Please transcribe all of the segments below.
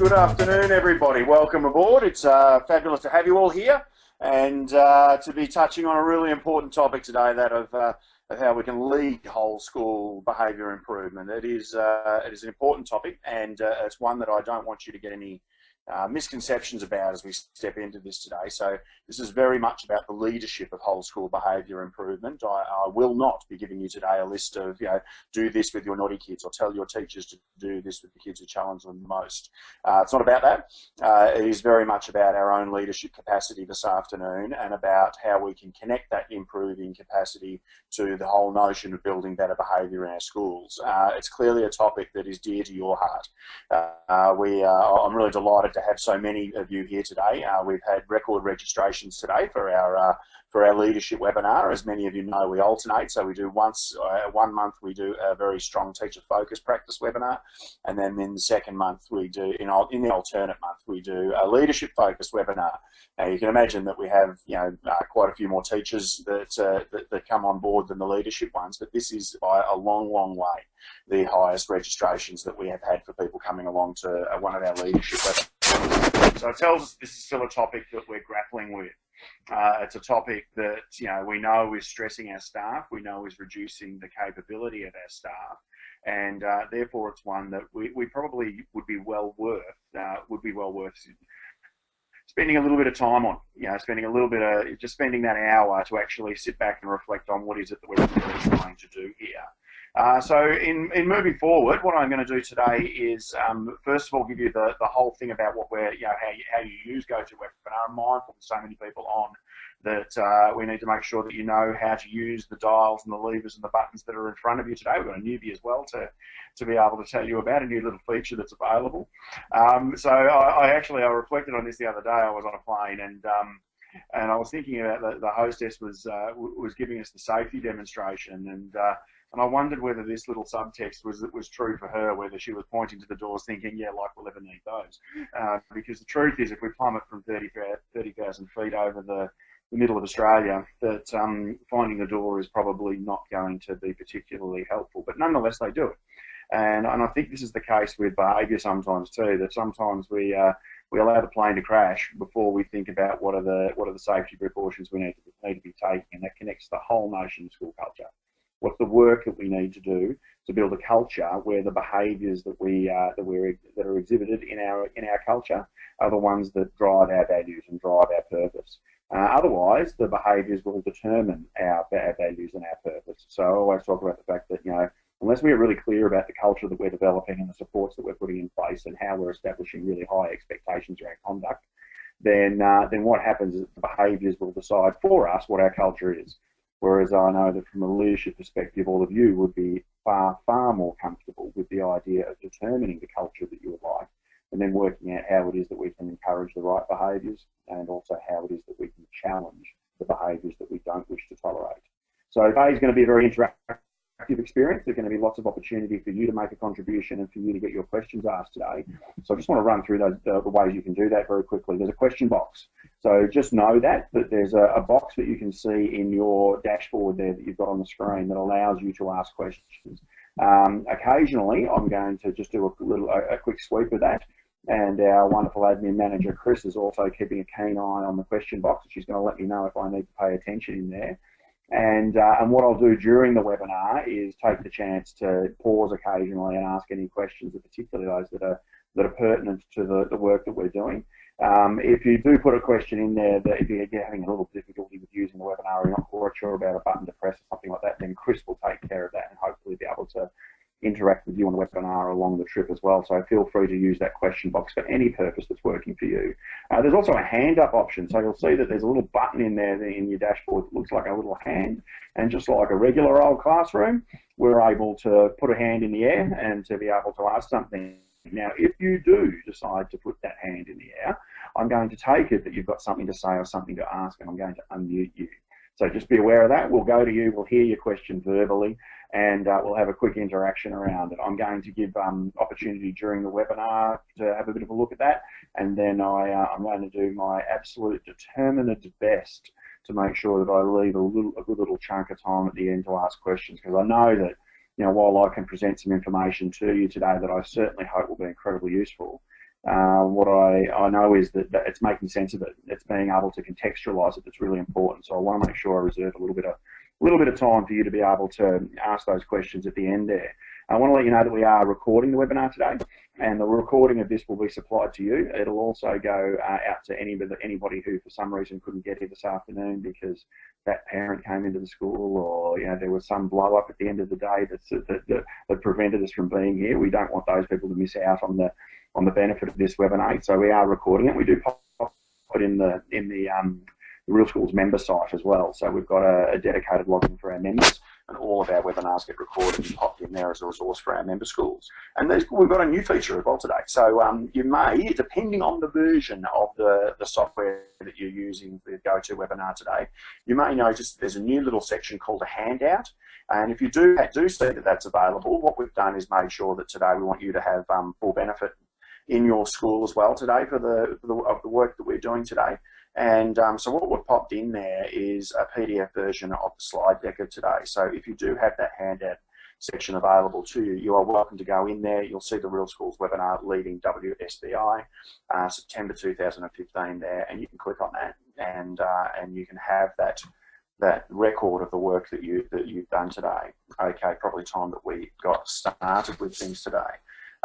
Good afternoon, everybody. Welcome aboard. It's fabulous to have you all here and to be touching on a really important topic today, that of how we can lead whole school behaviour improvement. It is an important topic, and it's one that I don't want you to get any misconceptions about as we step into this today. So this is very much about the leadership of whole school behaviour improvement. I will not be giving you today a list of, do this with your naughty kids or tell your teachers to do this with the kids who challenge them the most. It's not about that. It is very much about our own leadership capacity this afternoon, and about how we can connect that improving capacity to the whole notion of building better behaviour in our schools. It's clearly a topic that is dear to your heart. I'm really delighted to have so many of you here today. We've had record registrations today for our leadership webinar. As many of you know, we alternate, so we do one month we do a very strong teacher focus practice webinar, and then in the second month we do, in the alternate month, we do a leadership focus webinar. Now you can imagine that we have quite a few more teachers that come on board than the leadership ones, but this is by a long way the highest registrations that we have had for people coming along to one of our leadership webinars. So it tells us this is still a topic that we're grappling with. It's a topic that we know is stressing our staff, we know is reducing the capability of our staff, and therefore it's one that we probably would be well worth spending a little bit of time on. Spending a little bit of spending that hour to actually sit back and reflect on what is it that we're really trying to do here. So in moving forward, what I'm going to do today is first of all give you the whole thing about what we're how you use GoToWebinar. I'm mindful that so many people on that we need to make sure that you know how to use the dials and the levers and the buttons that are in front of you today. We've got a newbie as well to be able to tell you about a new little feature that's available. So I reflected on this the other day. I was on a plane and I was thinking about the hostess was giving us the safety demonstration, and I wondered whether this little subtext was true for her, whether she was pointing to the doors thinking, yeah, like we'll ever need those. Because the truth is, if we plummet from 30,000 feet over the middle of Australia, that finding the door is probably not going to be particularly helpful. But nonetheless, they do it. And I think this is the case with behaviour sometimes too, that sometimes we allow the plane to crash before we think about what are the safety precautions we need to be taking, and that connects the whole notion of school culture. What's the work that we need to do to build a culture where the behaviours that are exhibited in our culture are the ones that drive our values and drive our purpose. Otherwise, the behaviours will determine our values and our purpose. So I always talk about the fact that unless we are really clear about the culture that we're developing and the supports that we're putting in place and how we're establishing really high expectations around conduct, then what happens is the behaviours will decide for us what our culture is. Whereas I know that from a leadership perspective, all of you would be far more comfortable with the idea of determining the culture that you would like, and then working out how it is that we can encourage the right behaviours, and also how it is that we can challenge the behaviours that we don't wish to tolerate. So today is going to be a very interactive experience. There's going to be lots of opportunity for you to make a contribution and for you to get your questions asked today. So I just want to run through the ways you can do that very quickly. There's a question box. So just know that there's a box that you can see in your dashboard there that you've got on the screen that allows you to ask questions. Occasionally, I'm going to just do a quick sweep of that. And our wonderful admin manager, Chris, is also keeping a keen eye on the question box. She's going to let me know if I need to pay attention in there. And what I'll do during the webinar is take the chance to pause occasionally and ask any questions, particularly those that are pertinent to the work that we're doing. If you do put a question in there that if you're having a little difficulty with using the webinar, or you're not quite sure about a button to press or something like that, then Chris will take care of that and hopefully be able to interact with you on the webinar along the trip as well. So feel free to use that question box for any purpose that's working for you. There's also a hand up option. So you'll see that there's a little button in there in your dashboard that looks like a little hand. And just like a regular old classroom, we're able to put a hand in the air and to be able to ask something. Now, if you do decide to put that hand in the air, I'm going to take it that you've got something to say or something to ask, and I'm going to unmute you. So just be aware of that. We'll go to you, we'll hear your question verbally, and we'll have a quick interaction around it. I'm going to give opportunity during the webinar to have a bit of a look at that, and then I'm going to do my absolute determined best to make sure that I leave a good little chunk of time at the end to ask questions, because I know that while I can present some information to you today that I certainly hope will be incredibly useful, What I know is that it's making sense of it. It's being able to contextualise it that's really important. So I want to make sure I reserve a little bit of time for you to be able to ask those questions at the end there. I want to let you know that we are recording the webinar today, and the recording of this will be supplied to you. It'll also go out to anybody who, for some reason, couldn't get here this afternoon because that parent came into the school, or there was some blow up at the end of the day that prevented us from being here. We don't want those people to miss out on the benefit of this webinar. So we are recording it. We do pop it in the Real Schools member site as well. So we've got a dedicated login for our members, and all of our webinars get recorded and popped in there as a resource for our member schools. And we've got a new feature as well today. So you may, depending on the version of the software that you're using for GoToWebinar today, you may notice there's a new little section called a handout. And if you do see that that's available, what we've done is made sure that today we want you to have full benefit in your school as well today of the work that we're doing today. And so what we've popped in there is a PDF version of the slide deck of today. So if you do have that handout section available to you, you are welcome to go in there. You'll see the Real Schools webinar leading WSBI, September 2015 there, and you can click on that, and you can have that record of the work that you've done today. Okay, probably time that we got started with things today.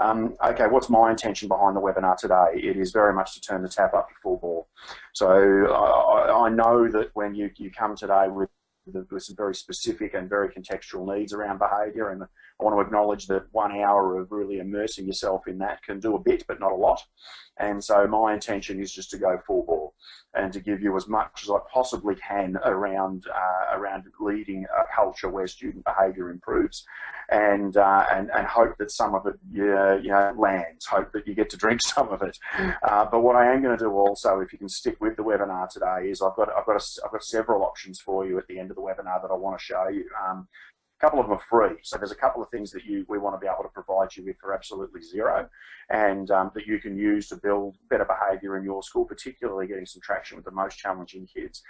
Okay, what's my intention behind the webinar today? It is very much to turn the tap up to full bore. So I know that when you come today with some very specific and very contextual needs around behaviour, and I want to acknowledge that 1 hour of really immersing yourself in that can do a bit, but not a lot. And so my intention is just to go full bore and to give you as much as I possibly can around leading a culture where student behaviour improves, and hope that some of it lands. Hope that you get to drink some of it. But what I am going to do also, if you can stick with the webinar today, is I've got several options for you at the end of the webinar that I want to show you. A couple of them are free, so there's a couple of things that we want to be able to provide you with for absolutely zero, and that you can use to build better behaviour in your school, particularly getting some traction with the most challenging kids.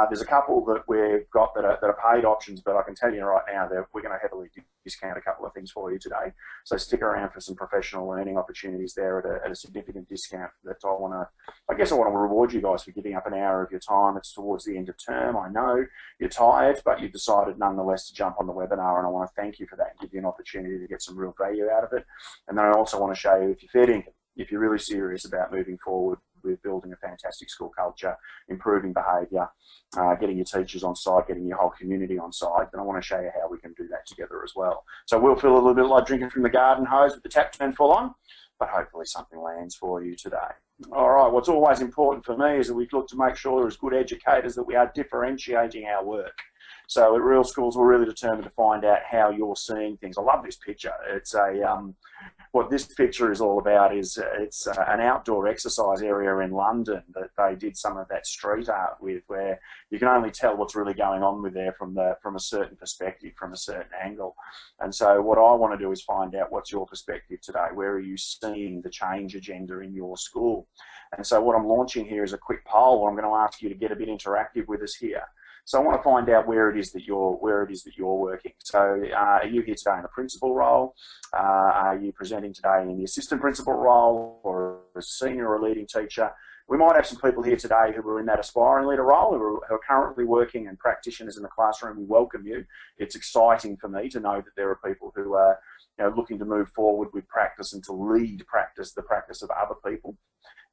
There's a couple that we've got that are paid options, but I can tell you right now that we're going to heavily discount a couple of things for you today. So stick around for some professional learning opportunities there at a significant discount. That I want to reward you guys for giving up an hour of your time. It's towards the end of term. I know you're tired, but you've decided nonetheless to jump on the webinar, and I want to thank you for that and give you an opportunity to get some real value out of it. And then I also want to show you, if you're fair income, if you're really serious about moving forward with building a fantastic school culture, improving behaviour, getting your teachers on side, getting your whole community on side, then I want to show you how we can do that together as well. So we'll feel a little bit like drinking from the garden hose with the tap turned full on, but hopefully something lands for you today. All right, what's always important for me is that we look to make sure as good educators that we are differentiating our work. So at Real Schools, we're really determined to find out how you're seeing things. I love this picture. It's what this picture is all about is it's an outdoor exercise area in London that they did some of that street art with, where you can only tell what's really going on with there from a certain perspective, from a certain angle. And so what I want to do is find out what's your perspective today. Where are you seeing the change agenda in your school? And so what I'm launching here is a quick poll. I'm going to ask you to get a bit interactive with us here. So I want to find out where it is that you're working. So are you here today in the principal role? Are you presenting today in the assistant principal role, or a senior or a leading teacher? We might have some people here today who are in that aspiring leader role, who are currently working and practitioners in the classroom. We welcome you. It's exciting for me to know that there are people who are looking to move forward with practice and to lead the practice of other people.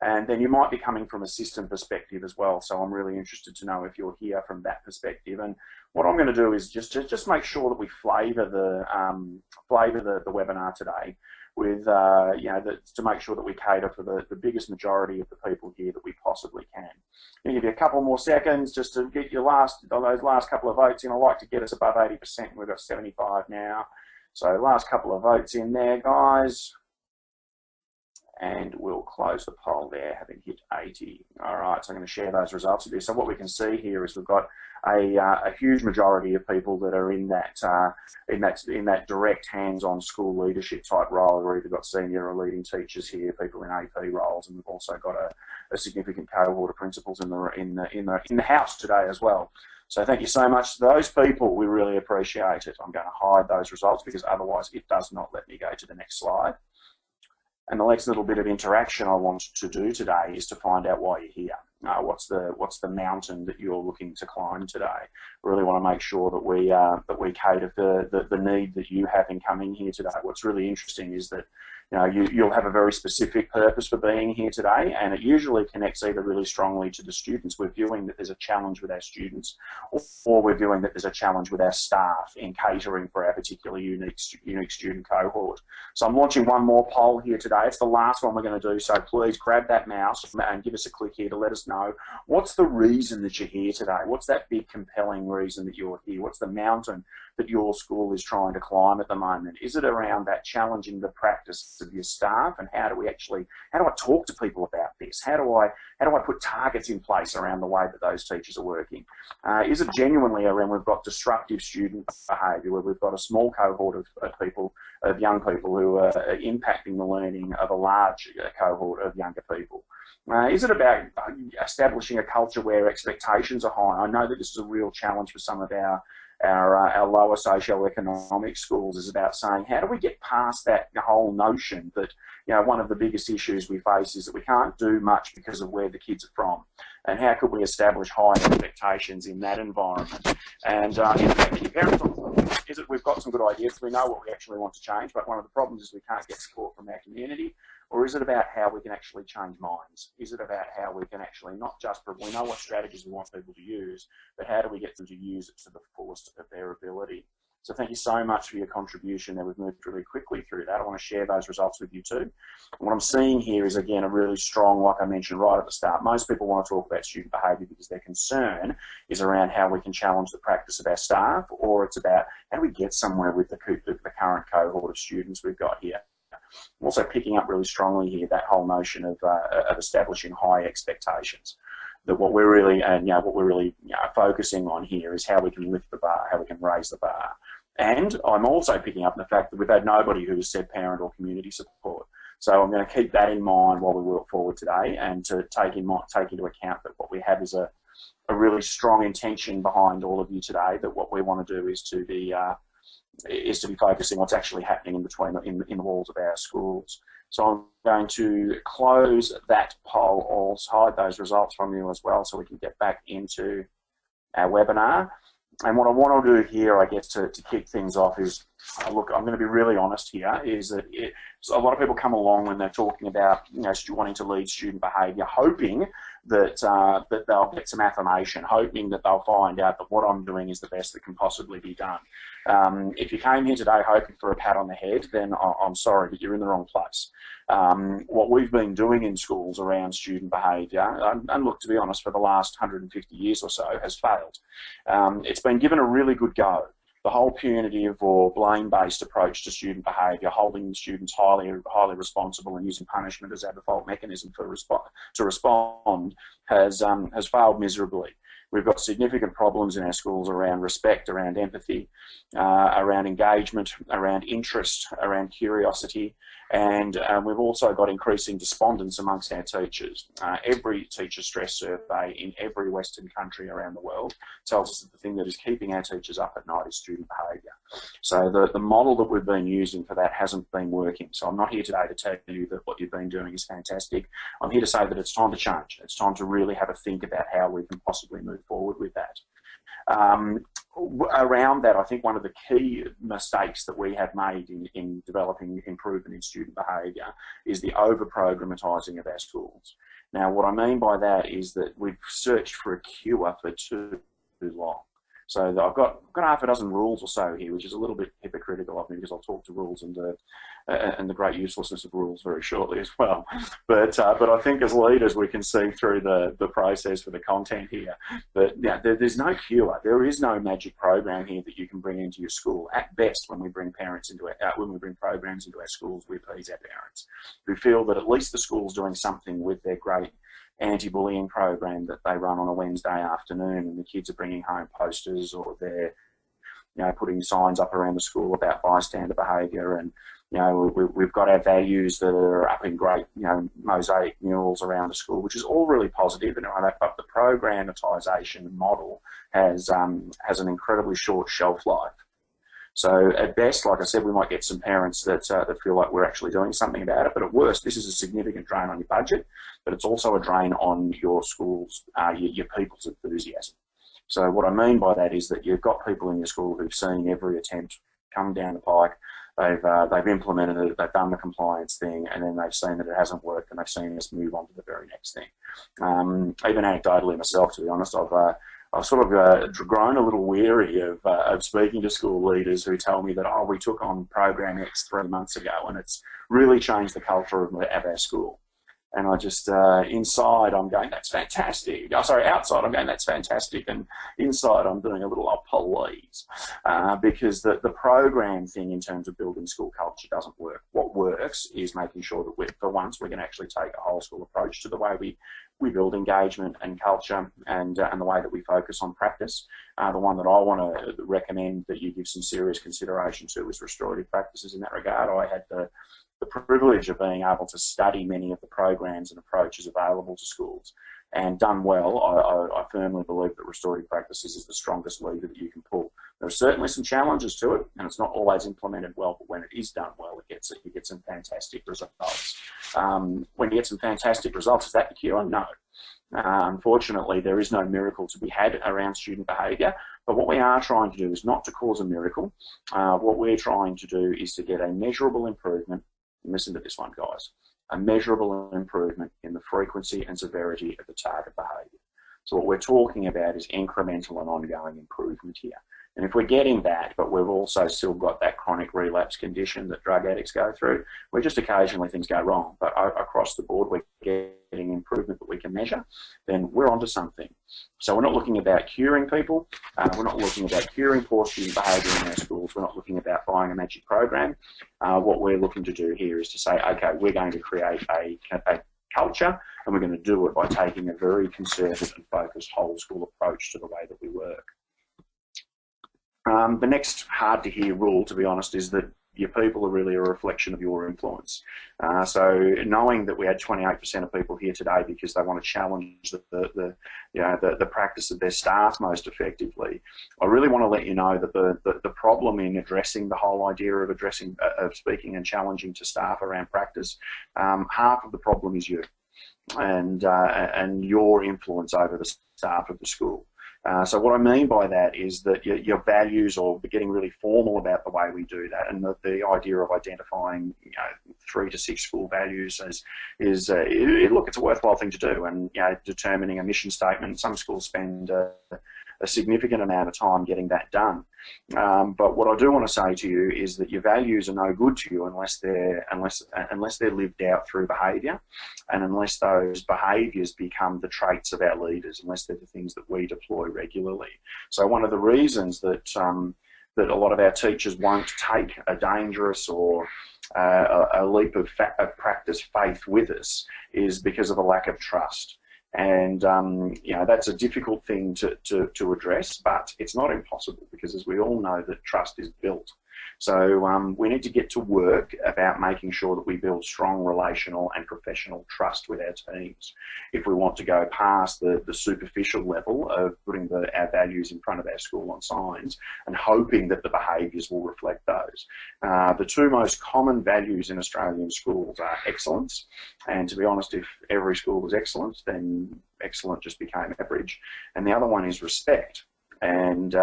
And then you might be coming from a system perspective as well. So I'm really interested to know if you're here from that perspective. And what I'm going to do is just make sure that we flavour the webinar today with to make sure that we cater for the biggest majority of the people here that we possibly can. I'll give you a couple more seconds just to get those last couple of votes in. I like to get us above 80%. We've got 75 now. So last couple of votes in there, guys. And we'll close the poll there, having hit 80. All right, so I'm going to share those results with you. So what we can see here is we've got a huge majority of people that are in that direct hands-on school leadership type role. We've either got senior or leading teachers here, people in AP roles, and we've also got a significant cohort of principals in the house today as well. So thank you so much to those people. We really appreciate it. I'm going to hide those results because otherwise it does not let me go to the next slide. And the next little bit of interaction I want to do today is to find out why you're here. What's the mountain that you're looking to climb today? I really want to make sure that we cater for the need that you have in coming here today. What's really interesting is that you'll have a very specific purpose for being here today, and it usually connects either really strongly to the students. We're viewing that there's a challenge with our students, or we're viewing that there's a challenge with our staff in catering for our particular unique student cohort. So I'm launching one more poll here today. It's the last one we're going to do, so please grab that mouse and give us a click here to let us know what's the reason that you're here today. What's that big compelling reason that you're here? What's the mountain that your school is trying to climb at the moment? Is it around that challenging the practice of your staff, and how do I talk to people about this? How do I put targets in place around the way that those teachers are working? Is it genuinely around we've got disruptive student behaviour, where we've got a small cohort of young people who are impacting the learning of a large cohort of younger people? Is it about establishing a culture where expectations are high? I know that this is a real challenge for some of our lower socioeconomic schools. Is about saying, how do we get past that whole notion that one of the biggest issues we face is that we can't do much because of where the kids are from, and how could we establish high expectations in that environment? And parents, is it we've got some good ideas, we know what we actually want to change, but one of the problems is we can't get support from our community? Or is it about how we can actually change minds? Is it about how we can actually not just, we know what strategies we want people to use, but how do we get them to use it to the fullest of their ability? So thank you so much for your contribution there. We've moved really quickly through that. I want to share those results with you too. And what I'm seeing here is, again, a really strong, like I mentioned right at the start, most people want to talk about student behaviour because their concern is around how we can challenge the practice of our staff, or it's about how do we get somewhere with the current cohort of students we've got here. I'm also picking up really strongly here that whole notion of establishing high expectations. That what we're really focusing on here is how we can lift the bar, how we can raise the bar. And I'm also picking up the fact that we've had nobody who has said parent or community support. So I'm going to keep that in mind while we work forward today, and to take into account that what we have is a really strong intention behind all of you today. That what we want to do is to be focusing what's actually happening in the walls of our schools. So I'm going to close that poll. I'll hide those results from you as well, so we can get back into our webinar. And what I want to do here, I guess, to kick things off is, look, I'm going to be really honest here, is that a lot of people come along when they're talking about wanting to lead student behaviour, hoping that they'll get some affirmation, hoping that they'll find out that what I'm doing is the best that can possibly be done. If you came here today hoping for a pat on the head, then I'm sorry, but you're in the wrong place. What we've been doing in schools around student behaviour, and look, to be honest, for the last 150 years or so, has failed. It's been given a really good go. The whole punitive or blame-based approach to student behaviour, holding students highly responsible and using punishment as our default mechanism to respond, has failed miserably. We've got significant problems in our schools around respect, around empathy, around engagement, around interest, around curiosity, and we've also got increasing despondence amongst our teachers. Every teacher stress survey in every Western country around the world tells us that the thing that is keeping our teachers up at night is student behaviour. So the model that we've been using for that hasn't been working. So I'm not here today to tell you that what you've been doing is fantastic. I'm here to say that it's time to change. It's time to really have a think about how we can possibly move forward with that. Around that, I think one of the key mistakes that we have made in developing improvement in student behaviour is the over-programmatising of our schools. Now, what I mean by that is that we've searched for a cure for too long. So I've got half a dozen rules or so here, which is a little bit hypocritical of me, because I'll talk to rules and the great uselessness of rules very shortly as well. But I think as leaders we can see through the process for the content here. But there's no cure. There is no magic program here that you can bring into your school. At best, when we bring programs into our schools, we please our parents, who feel that at least the school's doing something with their great anti-bullying program that they run on a Wednesday afternoon, and the kids are bringing home posters, or they're putting signs up around the school about bystander behaviour, and we've got our values that are up in great mosaic murals around the school, which is all really positive, but the programmatisation model has an incredibly short shelf life. So at best, like I said, we might get some parents that feel like we're actually doing something about it, but at worst, this is a significant drain on your budget, but it's also a drain on your school's, your people's enthusiasm. So what I mean by that is that you've got people in your school who've seen every attempt come down the pike, they've implemented it, they've done the compliance thing, and then they've seen that it hasn't worked, and they've seen us move on to the very next thing. Even anecdotally myself, to be honest, I've sort of grown a little weary of speaking to school leaders who tell me that, oh, we took on Program X 3 months ago, and it's really changed the culture of our school. And I just, inside I'm going, that's fantastic. Oh, sorry, outside I'm going, that's fantastic. And inside I'm doing a little, oh, please. Because the program thing in terms of building school culture doesn't work. What works is making sure that for once we can actually take a whole school approach to the way we build engagement and culture and the way that we focus on practice. The one that I want to recommend that you give some serious consideration to is restorative practices in that regard. I had the privilege of being able to study many of the programs and approaches available to schools, and done well, I firmly believe that restorative practices is the strongest lever that you can pull. There are certainly some challenges to it, and it's not always implemented well, but when it is done well, you get some fantastic results. When you get some fantastic results, is that the cure? No. Unfortunately, there is no miracle to be had around student behaviour, but what we are trying to do is not to cause a miracle. What we're trying to do is to get a measurable improvement. Listen to this one, guys. A measurable improvement in the frequency and severity of the target behaviour. So what we're talking about is incremental and ongoing improvement here. And if we're getting that, but we've also still got that chronic relapse condition that drug addicts go through, where just occasionally things go wrong, but across the board we're getting improvement that we can measure, then we're onto something. So we're not looking about curing people, we're not looking about curing poor student behaviour in our schools, we're not looking about buying a magic program. What we're looking to do here is to say, okay, we're going to create a culture, and we're going to do it by taking a very concerted and focused whole school approach to the way that we work. The next hard to hear rule, to be honest, is that your people are really a reflection of your influence. So knowing that we had 28% of people here today because they want to challenge the practice of their staff most effectively, I really want to let you know that the problem in addressing the whole idea of speaking and challenging to staff around practice, half of the problem is you and your influence over the staff of the school. So what I mean by that is that your values, or getting really formal about the way we do that, and the idea of identifying 3 to 6 school values look, it's a worthwhile thing to do, and determining a mission statement. Some schools spend a significant amount of time getting that done. But what I do want to say to you is that your values are no good to you unless they're lived out through behaviour, and unless those behaviours become the traits of our leaders, unless they're the things that we deploy regularly. So one of the reasons that that a lot of our teachers won't take a dangerous or a leap of practice faith with us is because of a lack of trust. And that's a difficult thing to address, but it's not impossible, because as we all know, that trust is built. So we need to get to work about making sure that we build strong relational and professional trust with our teams if we want to go past the superficial level of putting our values in front of our school on signs and hoping that the behaviours will reflect those. The 2 most common values in Australian schools are excellence, and to be honest, if every school was excellent, then excellent just became average, and the other one is respect. And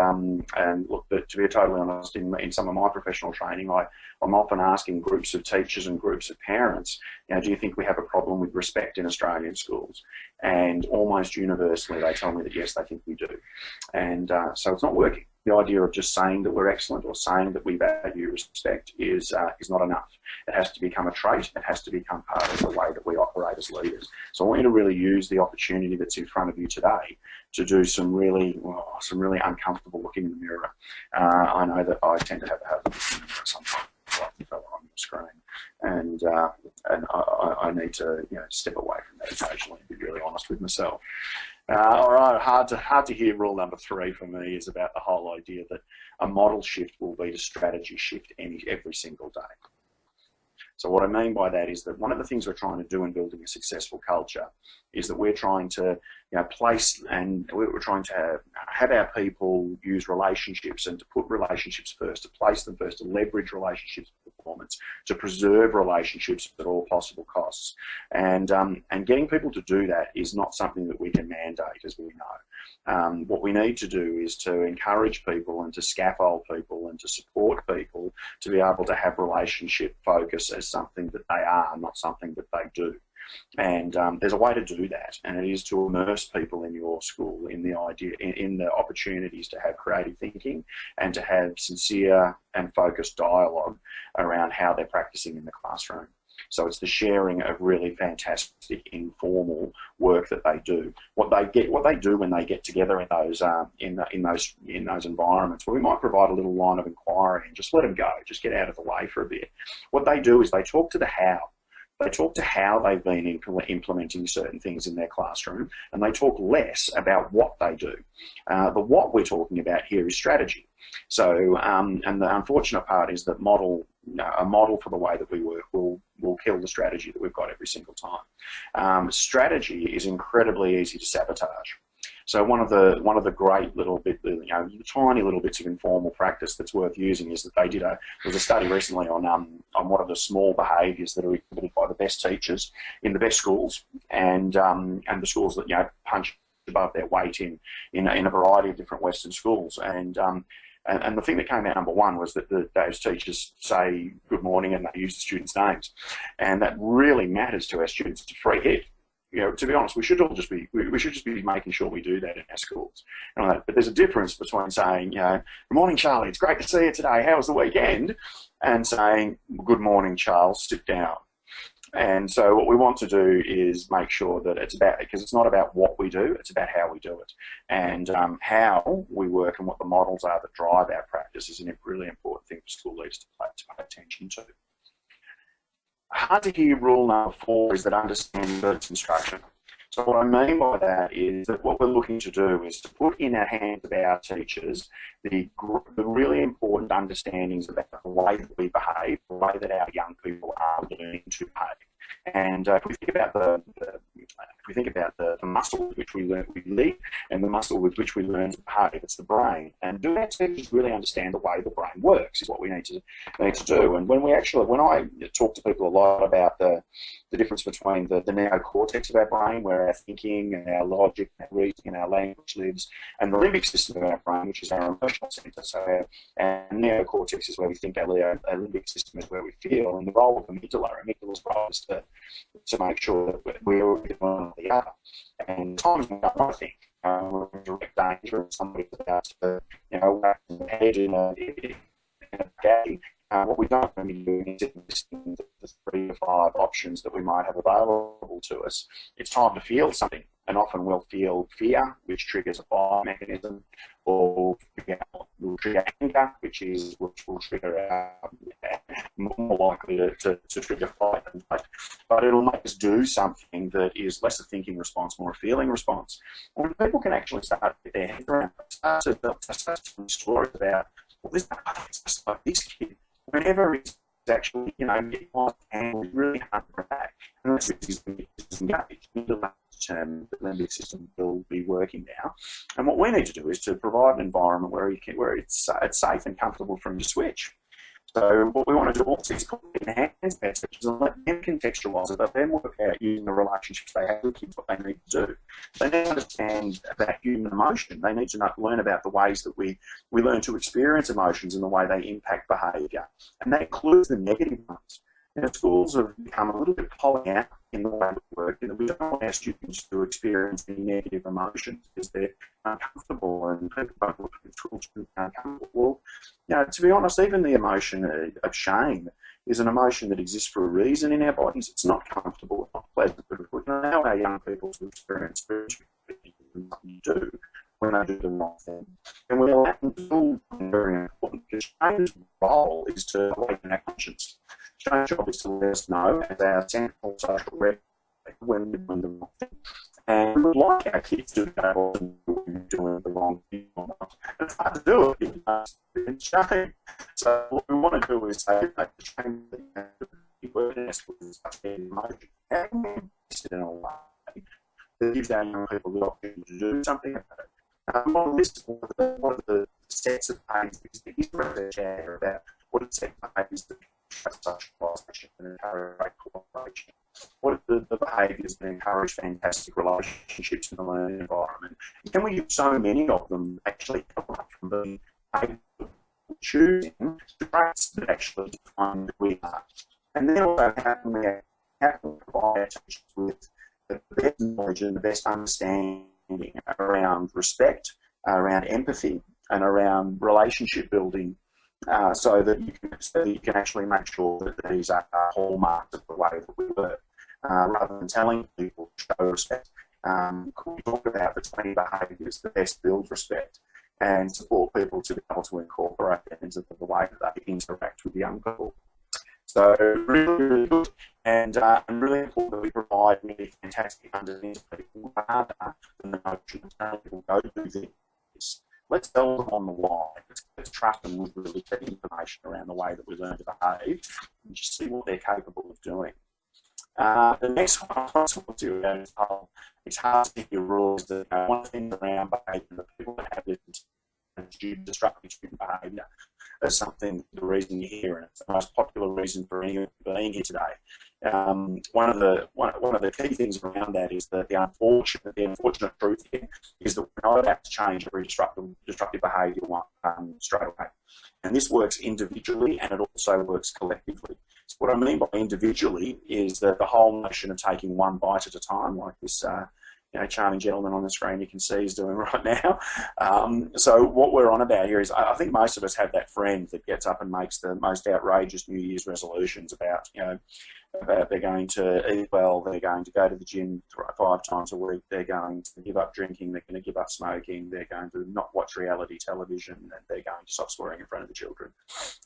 look, to be totally honest, in some of my professional training, I'm often asking groups of teachers and groups of parents, do you think we have a problem with respect in Australian schools? And almost universally they tell me that yes, they think we do. And so it's not working. The idea of just saying that we're excellent or saying that we value respect is not enough. It has to become a trait. It has to become part of the way that we operate as leaders. So I want you to really use the opportunity that's in front of you today to do some really uncomfortable looking in the mirror. I know that I tend to have a habit of looking in the mirror sometimes, like the fellow on the screen, and I need to step away from that occasionally and be really honest with myself. All right, hard to hear rule number 3 for me is about the whole idea that a model shift will be a strategy shift every single day. So what I mean by that is that one of the things we're trying to do in building a successful culture is that we're trying to place, and we're trying to have our people use relationships and to put relationships first, to place them first, to leverage relationships performance, to preserve relationships at all possible costs. And getting people to do that is not something that we can mandate, as we know. What we need to do is to encourage people and to scaffold people and to support people to be able to have relationship focus as something that they are, not something that they do. And there's a way to do that, and it is to immerse people in your school in the idea, in the opportunities to have creative thinking and to have sincere and focused dialogue around how they're practicing in the classroom. So it's the sharing of really fantastic informal work that they do. What they do when they get together in those environments. Well, we might provide a little line of inquiry and just let them go, just get out of the way for a bit. What they do is they talk to the how. They talk to how they've been implementing certain things in their classroom, and they talk less about what they do. The what we're talking about here is strategy. So, and the unfortunate part is that a model for the way that we work will kill the strategy that we've got every single time. Strategy is incredibly easy to sabotage. So one of the great little tiny little bits of informal practice that's worth using is that there was a study recently on what are the small behaviours that are exhibited by the best teachers in the best schools, and the schools that punch above their weight in a variety of different Western schools, and the thing that came out number one was that those teachers say good morning and they use the students' names, and that really matters to our students. It's a free hit. To be honest, we should just be making sure we do that in our schools. But there's a difference between saying, good morning, Charlie, it's great to see you today, how was the weekend? And saying, good morning, Charles, sit down. And so what we want to do is make sure that because it's not about what we do, it's about how we do it. And how we work and what the models are that drive our practice is a really important thing for school leaders to pay attention to. Hard to hear rule number 4 is that understanding first instruction. So what I mean by that is that what we're looking to do is to put in our hands of our teachers the really important understandings about the way that we behave, the way that our young people are learning to behave. And if we think about the muscle with which we lead and the muscle with which we learn to behave, it's the brain. And do our teachers really understand the way the brain works is what we need to do. And when I talk to people a lot about the difference between the neocortex of our brain, where our thinking and our logic and our reasoning and our language lives, and the limbic system of our brain, which is our emotional centre. So our neocortex is where we think, our limbic system is where we feel, and the role of the amygdala's role is to make sure that we're one or the other. And times when I think we're in direct danger and somebody's about to whack the head in a game, what we don't want to be doing is listing the 3 to 5 options that we might have available to us. It's time to feel something, and often we'll feel fear, which triggers a fire mechanism, or we'll trigger anger, which will trigger more likely to trigger fight and fight. But it'll make us do something that is less a thinking response, more a feeling response. And when people can actually start to get their head around it, start to tell stories about, well, this just like this kid, whenever it's actually, getting off and it's really hard to back. And that's because it's engaged. The limbic system will be working now. And what we need to do is to provide an environment where it's safe and comfortable for him to switch. So what we want to do also is put it in the hands of our teachers and let them contextualise it, let them work out using the relationships they have with kids what they need to do. They need to understand about human emotion. They need to learn about the ways that we learn to experience emotions and the way they impact behaviour. And that includes the negative ones. Schools have become a little bit pulling out in the way we work, and we don't want our students to experience any negative emotions because they're uncomfortable and people don't look at schools to be uncomfortable. Well, to be honest, even the emotion of shame is an emotion that exists for a reason in our bodies. It's not comfortable, it's not pleasant, but we can allow our young people to experience something you do when they do the wrong thing. And we allow them to do something very important, because shame's role is to awaken our conscience. Shame's job is to let us know as our central social record when we're doing the wrong thing. And we would like our kids to go and doing the wrong thing or not. It's hard to do it because it's shame. So what we want to do is say, the shame that you work in with such emotion. How can we sit in a way that gives our young people the opportunity to do something about it? What are the sets of behaviours that you share about what are the set of behaviours that socialisation and encourage cooperation? What are the behaviours that encourage fantastic relationships in the learning environment? And can we use so many of them actually come up from being able to choosing traits that actually define who we are? And then also how can we provide our teachers with the best knowledge and the best understanding around respect, around empathy, and around relationship building, so that you can actually make sure that these are hallmarks of the way that we work, rather than telling people to show respect. We talk about the 20 behaviours that best build respect and support people to be able to incorporate that into the way that they interact with young people. So really, really good, and really important that we provide really fantastic understanding to people rather than the notion of telling people go do this. Let's tell them on the why. Let's trust them with really key information around the way that we learn to behave and just see what they're capable of doing. The next one I want to talk to you about is it's hard to give you rules. That one thing around behaviour, the people that have this destructive student behaviour is something, the reason you're here, and it's the most popular reason for being here today. One of the key things around that is that the unfortunate truth here is that we're not about to change every destructive behaviour straight away. And this works individually and it also works collectively. So what I mean by individually is that the whole notion of taking one bite at a time, like this charming gentleman on the screen you can see is doing right now. So what we're on about here is, I think most of us have that friend that gets up and makes the most outrageous New Year's resolutions about, about they're going to eat well, they're going to go to the gym 5 times a week, they're going to give up drinking, they're going to give up smoking, they're going to not watch reality television, and they're going to stop swearing in front of the children.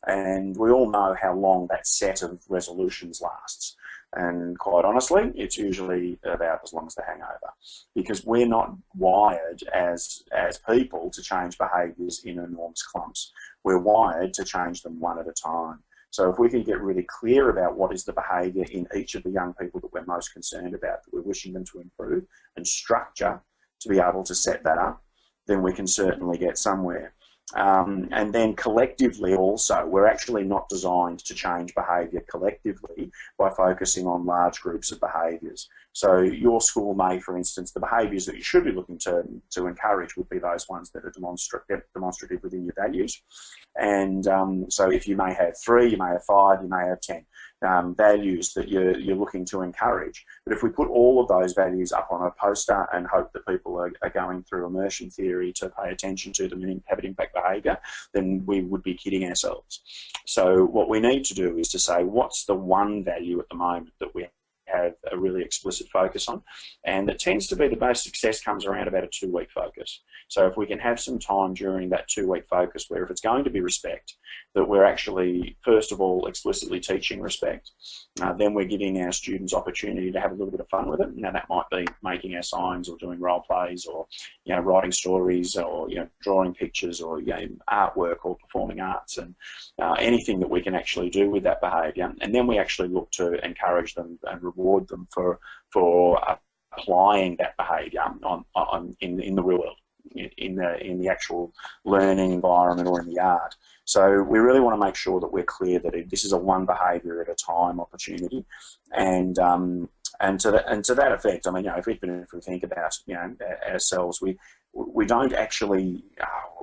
And we all know how long that set of resolutions lasts. And quite honestly, it's usually about as long as the hangover, because we're not wired as people to change behaviours in enormous clumps. We're wired to change them one at a time. So if we can get really clear about what is the behaviour in each of the young people that we're most concerned about, that we're wishing them to improve, and structure to be able to set that up, then we can certainly get somewhere. And then collectively also, we're actually not designed to change behaviour collectively by focusing on large groups of behaviours. So your school may, for instance, the behaviours that you should be looking to encourage would be those ones that are demonstrative within your values. And so if you may have 3, you may have 5, you may have 10 values that you're looking to encourage. But if we put all of those values up on a poster and hope that people are going through immersion theory to pay attention to them and have it impact behaviour, then we would be kidding ourselves. So what we need to do is to say, what's the one value at the moment that we have a really explicit focus on? And it tends to be the most success comes around about a 2-week focus. So if we can have some time during that 2-week focus where if it's going to be respect, that we're actually, first of all, explicitly teaching respect. Then we're giving our students opportunity to have a little bit of fun with it. Now that might be making our signs or doing role plays or writing stories or drawing pictures or artwork or performing arts, and anything that we can actually do with that behaviour. And then we actually look to encourage them and reward them for applying that behaviour in the real world, in the actual learning environment or in the yard. So we really want to make sure that we're clear that this is a one behaviour at a time opportunity, and to that effect, I mean, if we think about ourselves, we don't actually.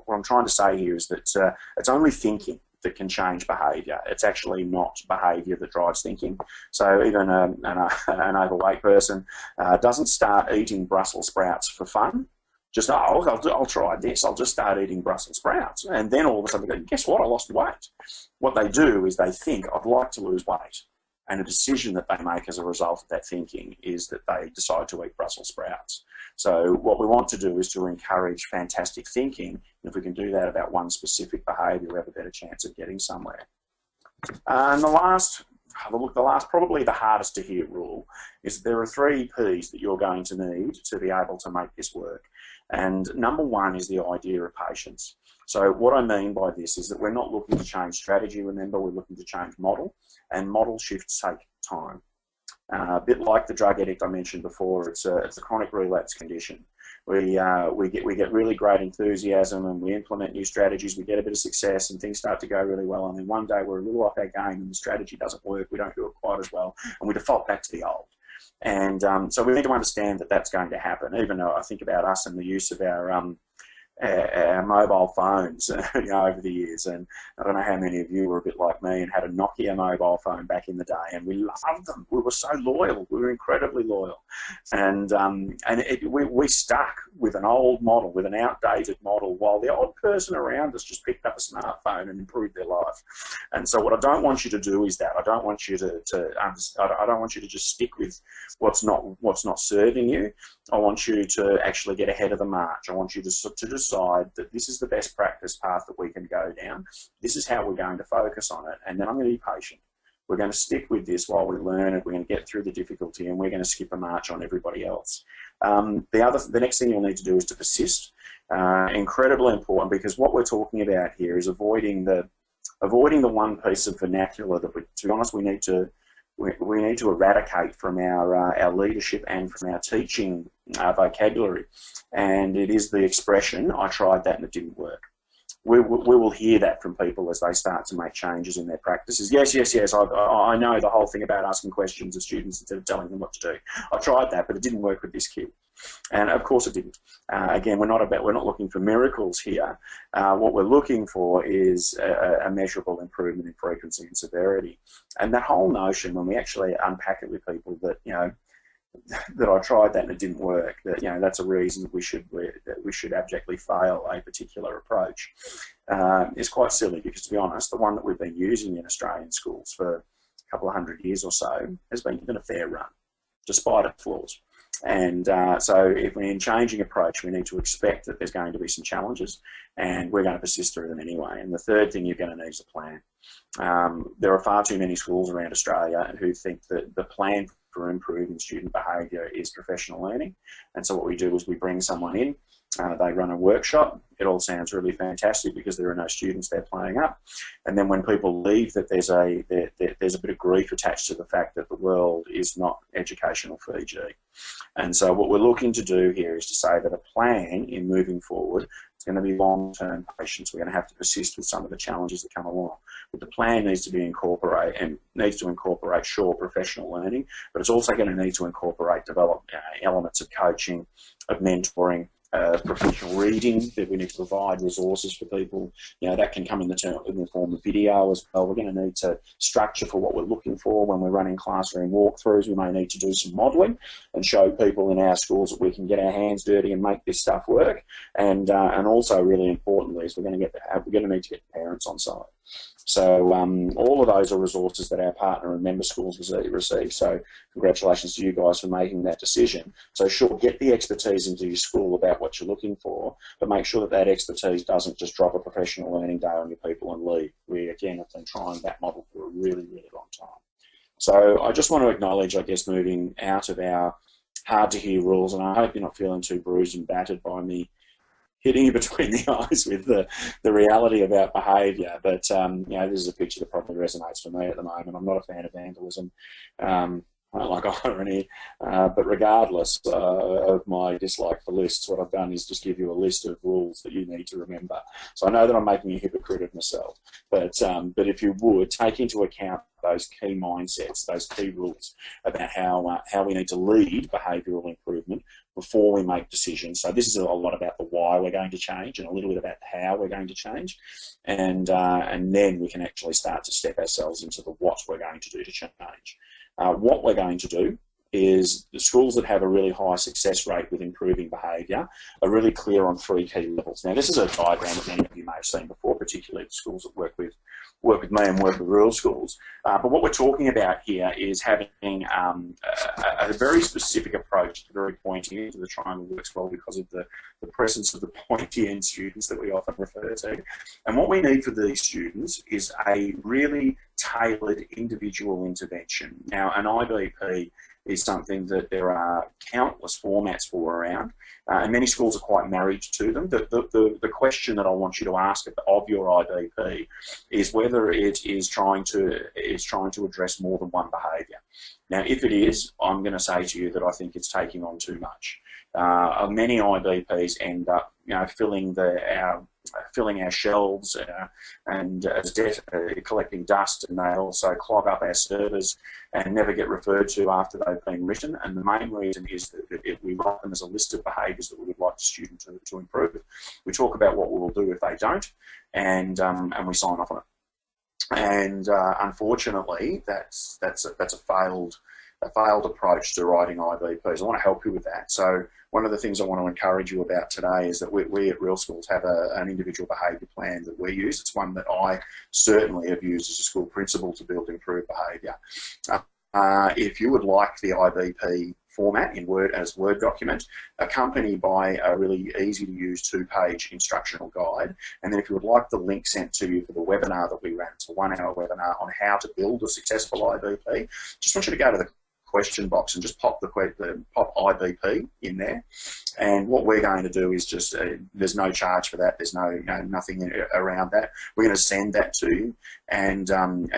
What I'm trying to say here is that it's only thinking that can change behaviour. It's actually not behaviour that drives thinking. So even an overweight person doesn't start eating Brussels sprouts for fun. Just, I'll try this. I'll just start eating Brussels sprouts. And then all of a sudden they go, guess what? I lost weight. What they do is they think, I'd like to lose weight. And a decision that they make as a result of that thinking is that they decide to eat Brussels sprouts. So what we want to do is to encourage fantastic thinking. And if we can do that about one specific behaviour, we have a better chance of getting somewhere. And the last, probably the hardest to hear rule is there are 3 P's that you're going to need to be able to make this work. And number 1 is the idea of patience. So what I mean by this is that we're not looking to change strategy, remember, we're looking to change model, and model shifts take time. A bit like the drug addict I mentioned before, it's a chronic relapse condition. We get really great enthusiasm and we implement new strategies, we get a bit of success and things start to go really well, and then one day we're a little off our game and the strategy doesn't work, we don't do it quite as well, and we default back to the old. And so we need to understand that that's going to happen, even though I think about us and the use of our mobile phones over the years, and I don't know how many of you were a bit like me and had a Nokia mobile phone back in the day, and we loved them. We were so loyal. We were incredibly loyal, and we stuck with an old model, with an outdated model, while the old person around us just picked up a smartphone and improved their life. And so what I don't want you to do is that. I don't want you to I don't want you to just stick with what's not serving you. I want you to actually get ahead of the march. I want you to decide that this is the best practice path that we can go down. This is how we're going to focus on it. And then I'm going to be patient. We're going to stick with this while we learn it. We're going to get through the difficulty, and we're going to skip a march on everybody else. The next thing you'll need to do is to persist. Incredibly important, because what we're talking about here is avoiding the one piece of vernacular that, to be honest, we need to eradicate from our leadership and from our teaching vocabulary, and it is the expression, "I tried that and it didn't work." We will hear that from people as they start to make changes in their practices. Yes, I know the whole thing about asking questions of students instead of telling them what to do. I tried that, but it didn't work with this kid. And of course it didn't. Again, we're not looking for miracles here. What we're looking for is a measurable improvement in frequency and severity. And that whole notion, when we actually unpack it with people, that that I tried that and it didn't work, that that's a reason that we should abjectly fail a particular approach, is quite silly, because, to be honest, the one that we've been using in Australian schools for a couple of 100 years or so has been given a fair run, despite its flaws. And so if we're in changing approach, we need to expect that there's going to be some challenges, and we're going to persist through them anyway. And the third thing you're going to need is a plan. There are far too many schools around Australia who think that the plan for improving student behaviour is professional learning. And so what we do is we bring someone in, they run a workshop. It all sounds really fantastic because there are no students there playing up. And then when people leave, that there's a bit of grief attached to the fact that the world is not educational Fiji. And so what we're looking to do here is to say that a plan in moving forward, it's going to be long-term patience. We're going to have to persist with some of the challenges that come along. But the plan needs to incorporate sure, professional learning, but it's also going to need to incorporate elements of coaching, of mentoring, professional reading, that we need to provide resources for people. That can come in the form of video as well. We're going to need to structure for what we're looking for. When we're running classroom walkthroughs, we may need to do some modelling and show people in our schools that we can get our hands dirty and make this stuff work. And also, really importantly, is we're going to need to get parents on side. So all of those are resources that our partner and member schools receive. So congratulations to you guys for making that decision. So sure, get the expertise into your school about what you're looking for, but make sure that that expertise doesn't just drop a professional learning day on your people and leave. We, again, have been trying that model for a really, really long time. So I just want to acknowledge, I guess, moving out of our hard-to-hear rules, and I hope you're not feeling too bruised and battered by me hitting you between the eyes with the reality about behaviour. But, this is a picture that probably resonates for me at the moment. I'm not a fan of vandalism. I don't like irony. But regardless of my dislike for lists, what I've done is just give you a list of rules that you need to remember. So I know that I'm making a hypocrite of myself. But if you would, take into account those key mindsets, those key rules about how we need to lead behavioural improvement before we make decisions. So this is a lot about the why we're going to change and a little bit about how we're going to change, and then we can actually start to step ourselves into the what we're going to do to change. What we're going to do is the schools that have a really high success rate with improving behaviour are really clear on 3 key levels. Now, this is a diagram that many of you may have seen before, particularly the schools that work with me and work with rural schools. But what we're talking about here is having a very specific approach, very pointy end. The triangle works well because of the presence of the pointy end students that we often refer to. And what we need for these students is a really tailored individual intervention. Now, an IBP is something that there are countless formats for around, and many schools are quite married to them. The question that I want you to ask of your IBP is whether it is trying to address more than one behaviour. Now, if it is, I'm going to say to you that I think it's taking on too much. Many IBPs end up, filling our shelves and collecting dust, and they also clog up our servers and never get referred to after they've been written. And the main reason is that we write them as a list of behaviours that we would like the student to improve. We talk about what we will do if they don't, and we sign off on it. And unfortunately, that's a failed approach to writing IBPs. I want to help you with that. So one of the things I want to encourage you about today is that we at Real Schools have an individual behaviour plan that we use. It's one that I certainly have used as a school principal to build improved behaviour. If you would like the IBP format in Word as Word document, accompanied by a really easy to use 2-page instructional guide. And then if you would like the link sent to you for the webinar that we ran, it's a 1-hour webinar on how to build a successful IBP, just want you to go to the question box and just pop pop IBP in there. And what we're going to do is just, there's no charge for that, there's nothing around that. We're going to send that to you, and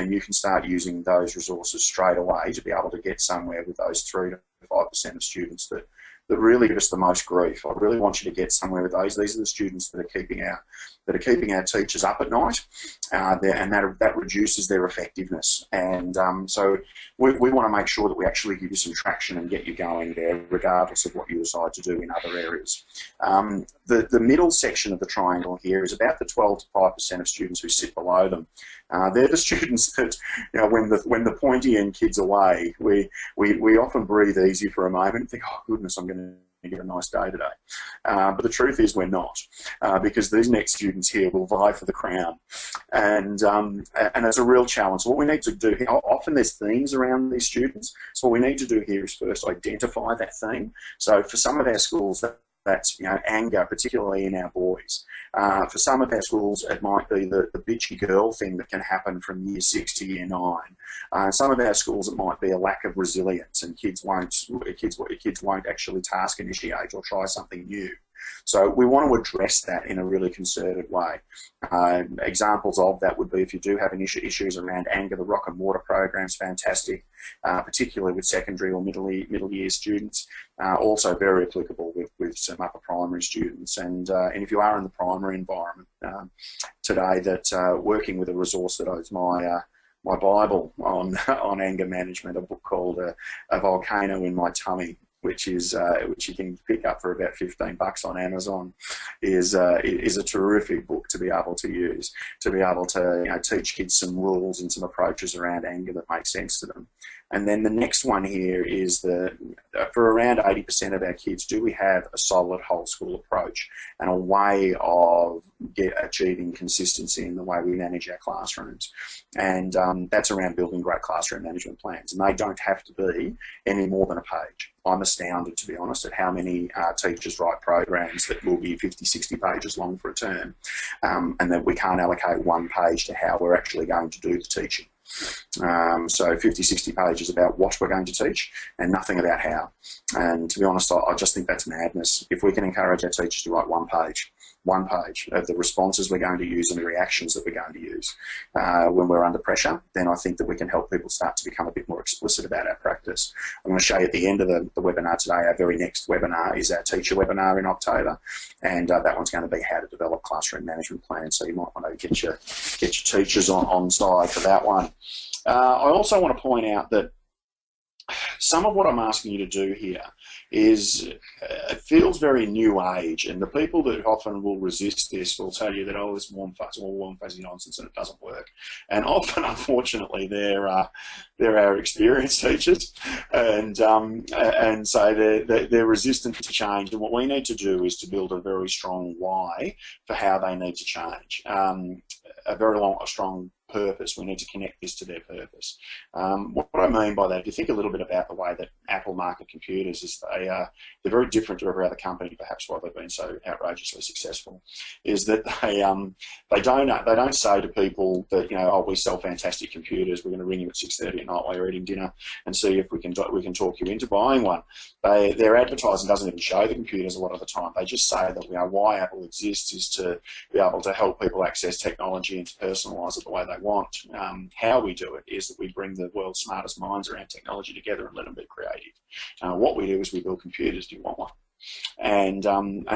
you can start using those resources straight away to be able to get somewhere with those 3 to 5% of students that really give us the most grief. I really want you to get somewhere with those. These are the students that are keeping our teachers up at night, and that reduces their effectiveness. And so we want to make sure that we actually give you some traction and get you going there, regardless of what you decide to do in other areas. The middle section of the triangle here is about the 12 to 5% of students who sit below them. They're the students that, when the pointy end kid's away, we often breathe easy for a moment and think, oh goodness, I'm going to get a nice day today. But the truth is we're not, because these next students here will vie for the crown, and it's a real challenge. So what we need to do here, often there's themes around these students, so what we need to do here is first identify that theme. So for some of our schools, that's anger, particularly in our boys. For some of our schools, it might be the bitchy girl thing that can happen from year 6 to year 9. Some of our schools, it might be a lack of resilience, and kids won't actually task initiate or try something new. So we want to address that in a really concerted way. Examples of that would be, if you do have issues around anger, the rock and mortar program's fantastic, particularly with secondary or middle year students. Also very applicable with some upper primary students. And if you are in the primary environment today, that working with a resource that is my Bible on anger management, a book called A Volcano in My Tummy, which you can pick up for about $15 on Amazon, is a terrific book to be able to use, to be able to teach kids some rules and some approaches around anger that make sense to them. And then the next one here is for around 80% of our kids, do we have a solid whole school approach and a way of achieving consistency in the way we manage our classrooms? And that's around building great classroom management plans. And they don't have to be any more than a page. I'm astounded, to be honest, at how many teachers write programs that will be 50, 60 pages long for a term, and that we can't allocate 1 page to how we're actually going to do the teaching. So 50, 60 pages about what we're going to teach and nothing about how. And to be honest, I just think that's madness. If we can encourage our teachers to write 1 page of the responses we're going to use and the reactions that we're going to use when we're under pressure, then I think that we can help people start to become a bit more explicit about our practice. I'm going to show you at the end of the webinar today, our very next webinar is our teacher webinar in October, and that one's going to be how to develop classroom management plans, so you might want to get your teachers on side for that one. I also want to point out that some of what I'm asking you to do here is, it feels very new age, and the people that often will resist this will tell you that, oh, this warm fuzzy nonsense and it doesn't work. And often, unfortunately, they're our experienced teachers, and so they're resistant to change. And what we need to do is to build a very strong why for how they need to change, a strong purpose. We need to connect this to their purpose. What I mean by that, if you think a little bit about the way that Apple market computers is they're very different to every other company, perhaps why they've been so outrageously successful, is that they don't say to people that, you know, oh, we sell fantastic computers, we're going to ring you at 6:30 at night while you're eating dinner and see if we can talk you into buying one. Their advertising doesn't even show the computers a lot of the time. They just say that, you know, why Apple exists is to be able to help people access technology and to personalise it the way they want. How we do it is that we bring the world's smartest minds around technology together and let them be creative. What we do is we build computers. Do you want one? And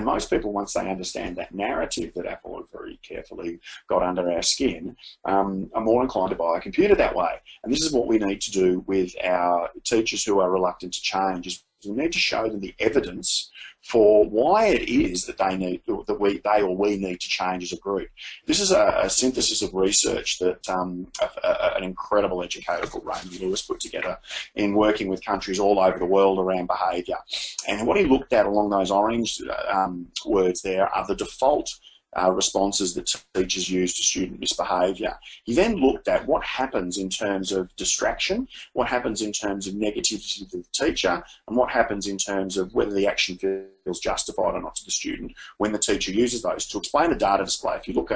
most people, once they understand that narrative that Apple have very carefully got under our skin, are more inclined to buy a computer that way. And this is what we need to do with our teachers who are reluctant to change, is we need to show them the evidence for why it is that they need to change as a group. This is a synthesis of research that an incredible educator called Raymond Lewis put together in working with countries all over the world around behaviour. And what he looked at along those orange words there are the default responses that teachers use to student misbehaviour. He then looked at what happens in terms of distraction, what happens in terms of negativity to the teacher, and what happens in terms of whether the action feels justified or not to the student when the teacher uses those. To explain the data display, if you look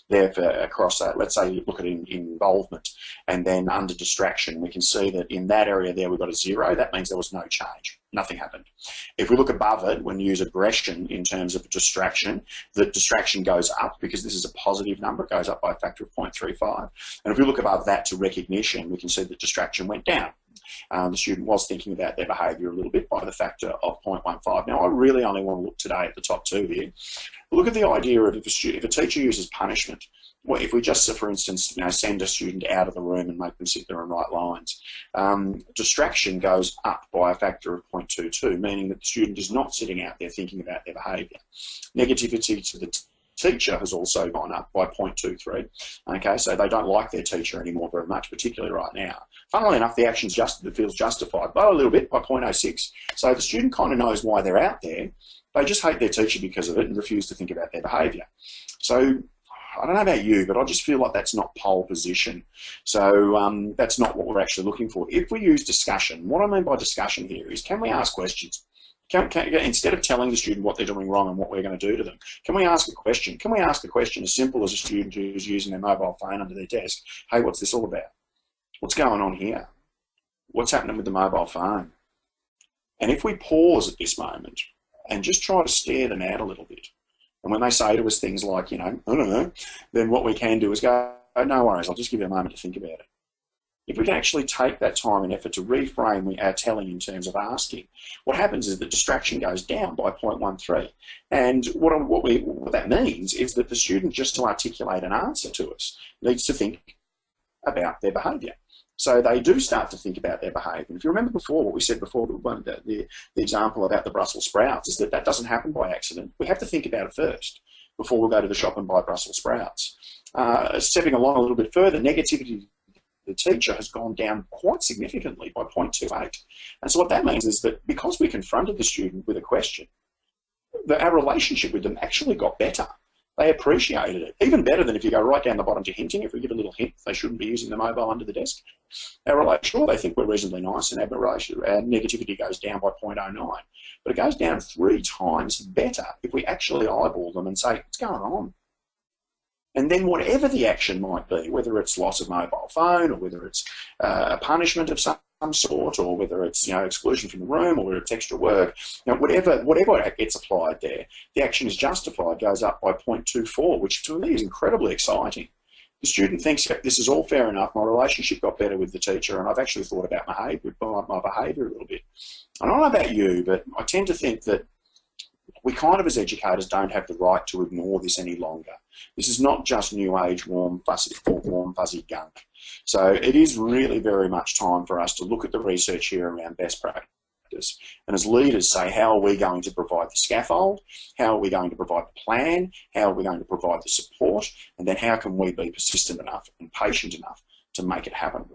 there across, let's say you look at involvement and then under distraction, we can see that in that area there we've got a 0. That means there was no change. Nothing happened. If we look above it, when you use aggression in terms of distraction, the distraction goes up because this is a positive number. It goes up by a factor of 0.35. And if we look above that to recognition, we can see that distraction went down. The student was thinking about their behaviour a little bit by the factor of 0.15. Now, I really only want to look today at the top two here. Look at the idea of if a teacher uses punishment. Well, if we just, for instance, you know, send a student out of the room and make them sit there and write lines, distraction goes up by a factor of 0.22, meaning that the student is not sitting out there thinking about their behaviour. Negativity to the teacher has also gone up by 0.23. Okay, so they don't like their teacher anymore very much, particularly right now. Funnily enough, the action feels justified by a little bit, by 0.06. So the student kind of knows why they're out there. They just hate their teacher because of it and refuse to think about their behaviour. So I don't know about you, but I just feel like that's not pole position. So that's not what we're actually looking for. If we use discussion, what I mean by discussion here is, can we ask questions? Instead of telling the student what they're doing wrong and what we're going to do to them, can we ask a question? Can we ask a question as simple as a student who's using their mobile phone under their desk? Hey, what's this all about? What's going on here? What's happening with the mobile phone? And if we pause at this moment and just try to stare them out a little bit, and when they say to us things like, you know, I don't know, then what we can do is go, oh, no worries, I'll just give you a moment to think about it. If we can actually take that time and effort to reframe our telling in terms of asking, what happens is the distraction goes down by 0.13. And what that means is that the student, just to articulate an answer to us, needs to think about their behaviour. So they do start to think about their behaviour. If you remember before, what we said before, the example about the Brussels sprouts, is that doesn't happen by accident. We have to think about it first before we go to the shop and buy Brussels sprouts. Stepping along a little bit further, negativity the teacher has gone down quite significantly by 0.28. And so what that means is that because we confronted the student with a question, our relationship with them actually got better. They appreciated it, even better than if you go right down the bottom to hinting. If we give a little hint, they shouldn't be using the mobile under the desk. Sure, they think we're reasonably nice, and our negativity goes down by 0.09. But it goes down 3 times better if we actually eyeball them and say, what's going on? And then whatever the action might be, whether it's loss of mobile phone, or whether it's a punishment of some sort, or whether it's, you know, exclusion from the room, or whether it's extra work, you know, whatever gets applied there, the action is justified, goes up by 0.24, which to me is incredibly exciting. The student thinks, yep, this is all fair enough, my relationship got better with the teacher, and I've actually thought about my behaviour a little bit. I don't know about you, but I tend to think that we kind of, as educators, don't have the right to ignore this any longer. This is not just new age, warm, fuzzy gunk. So it is really very much time for us to look at the research here around best practice. And as leaders say, how are we going to provide the scaffold? How are we going to provide the plan? How are we going to provide the support? And then how can we be persistent enough and patient enough to make it happen?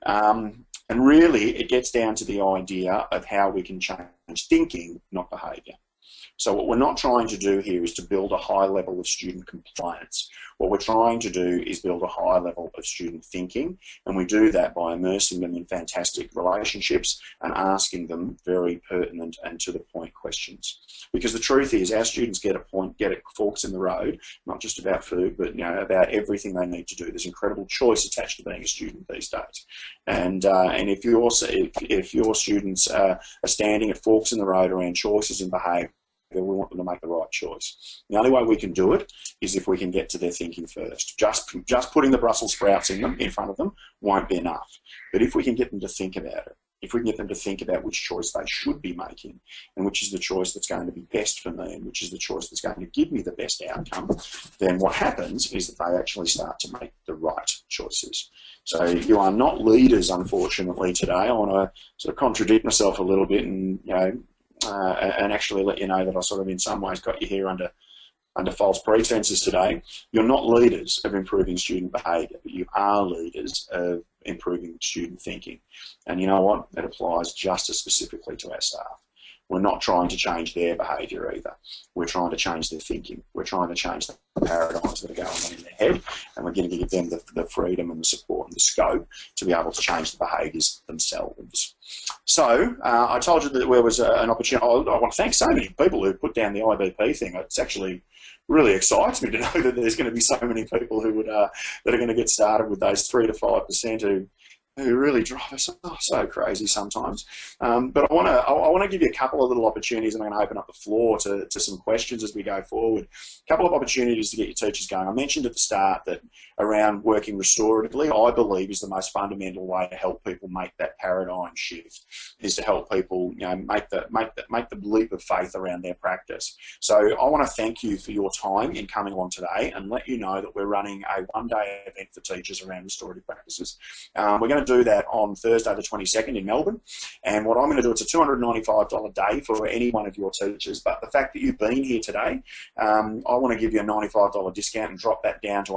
And really, it gets down to the idea of how we can change thinking, not behaviour. So what we're not trying to do here is to build a high level of student compliance. What we're trying to do is build a high level of student thinking, and we do that by immersing them in fantastic relationships and asking them very pertinent and to the point questions. Because the truth is, our students get forks in the road, not just about food, but about everything they need to do. There's incredible choice attached to being a student these days, and if your students are standing at forks in the road around choices in behaviour, we want them to make the right choice. The only way we can do it is if we can get to their thinking first. Just putting the Brussels sprouts in front of them won't be enough. But if we can get them to think about it, if we can get them to think about which choice they should be making, and which is the choice that's going to be best for me, and which is the choice that's going to give me the best outcome, then what happens is that they actually start to make the right choices. So you are not leaders, unfortunately, today. I want to sort of contradict myself a little bit and and actually let you know that I sort of in some ways got you here under false pretenses today. You're not leaders of improving student behaviour, but you are leaders of improving student thinking. And you know what? That applies just as specifically to our staff. We're not trying to change their behaviour either. We're trying to change their thinking. We're trying to change the paradigms that are going on in their head, and we're going to give them the freedom and the support and the scope to be able to change the behaviours themselves. So I told you that there was an opportunity. I want to thank so many people who put down the IBP thing. It's actually really excites me to know that there's going to be so many people who would that are going to get started with those 3 to 5% who really drive us so crazy sometimes. But I want to give you a couple of little opportunities, and I'm going to open up the floor to some questions as we go forward. A couple of opportunities to get your teachers going. I mentioned at the start that around working restoratively, I believe is the most fundamental way to help people make that paradigm shift, is to help people make the leap of faith around their practice. So I want to thank you for your time in coming along today and let you know that we're running a one-day event for teachers around restorative practices. We're going to do that on Thursday the 22nd in Melbourne, and what I'm going to do, it's a $295 day for any one of your teachers, but the fact that you've been here today, I want to give you a $95 discount and drop that down to